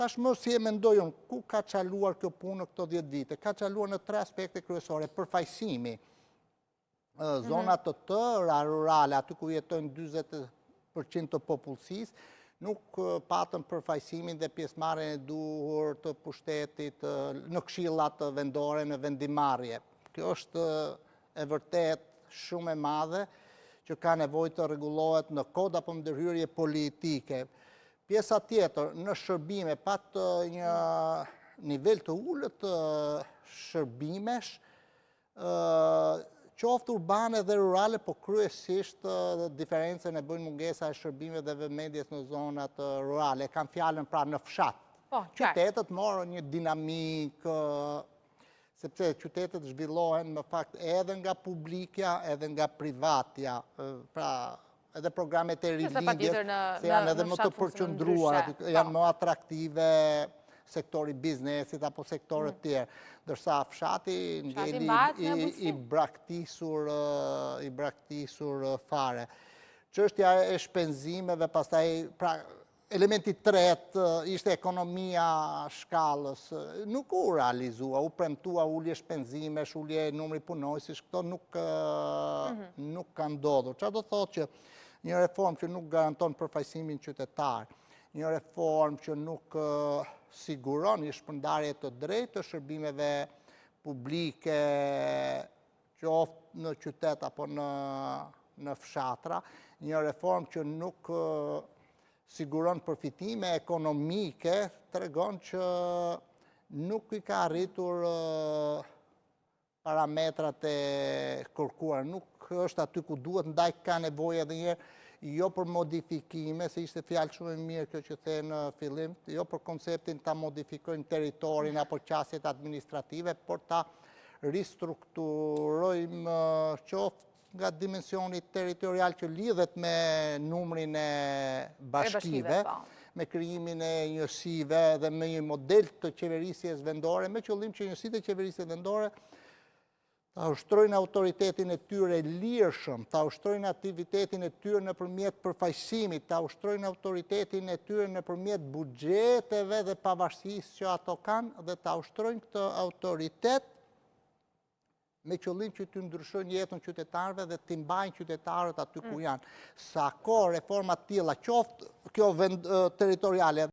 Tashmë si e mendoj unë, ku ka qaluar kjo punë këto 10 vite? Ka qaluar në 3 aspekte kryesore, përfaqësimi. Zonat të rurale, aty ku jetojnë 40% të popullsisë, nuk patën përfaqësimin dhe pjesëmarrjen e duhur të pushtetit në këshillat vendore në vendimarrje. Kjo është e vërtet shumë e madhe që ka nevojë të rregullohet në kod apo ndërhyrje politike. Pjesa tjetër, në shërbime, patë një nivel të ullët të shërbimesh, qoftë urbane dhe rurale, po kryesisht diferencën e bëjnë mungesa e shërbime dhe vëmendjes në zonat rurale. Kam fjalën pra në fshat. Qytetet morën një dinamikë, sepse qytetet zhvillohen në fakt edhe nga publikja, edhe nga privatja, pra edhe programet e rilindjes, se janë edhe më të përqëndruar, janë më atraktive sektori biznesit apo sektorët tjerë, dërsa fshati ngeli i braktisur fare. Çështja e shpenzimeve, pastaj, pra, elementi tretë ishte ekonomia shkallës. Nuk u realizua, u premtua ulje shpenzimesh, ulje numri punojësish, këto nuk ka ndodhur. Çfarë do thotë që një reformë që nuk garanton përfaqësimin qytetar, një reformë që nuk siguron një shpërndarje të drejtë të shërbimeve publike, qoftë në qytet apo në fshatra, një reformë që nuk siguron përfitime ekonomike, tregon që nuk i ka arritur parametrat e kërkuar, nuk është aty ku duhet, ndaj ka nevojë edhe njerë, jo për modifikime, se ishte fjalë shumë e mirë kjo që the në fillim, jo për konceptin ta modifikojnë teritorin apo qasjet administrative, por ta ristrukturojmë qoftë nga dimensioni territorial që lidhet me numrin e bashkive, me krijimin e njësive dhe me një model të qeverisjes vendore, me qëllim që njësitë e qeverisjes vendore ta ushtrojnë autoritetin e tyre lirshëm, ta ushtrojnë aktivitetin e tyre nëpërmjet përfaqësimit, ta ushtrojnë autoritetin e tyre nëpërmjet buxheteve dhe pavarësisë që ato kanë, dhe ta ushtrojnë këtë autoritet me qëllim që të ndryshojnë jetën qytetarëve dhe të mbajnë qytetarët aty ku janë. Sa kohë reforma të tilla, qoftë kjo territoriale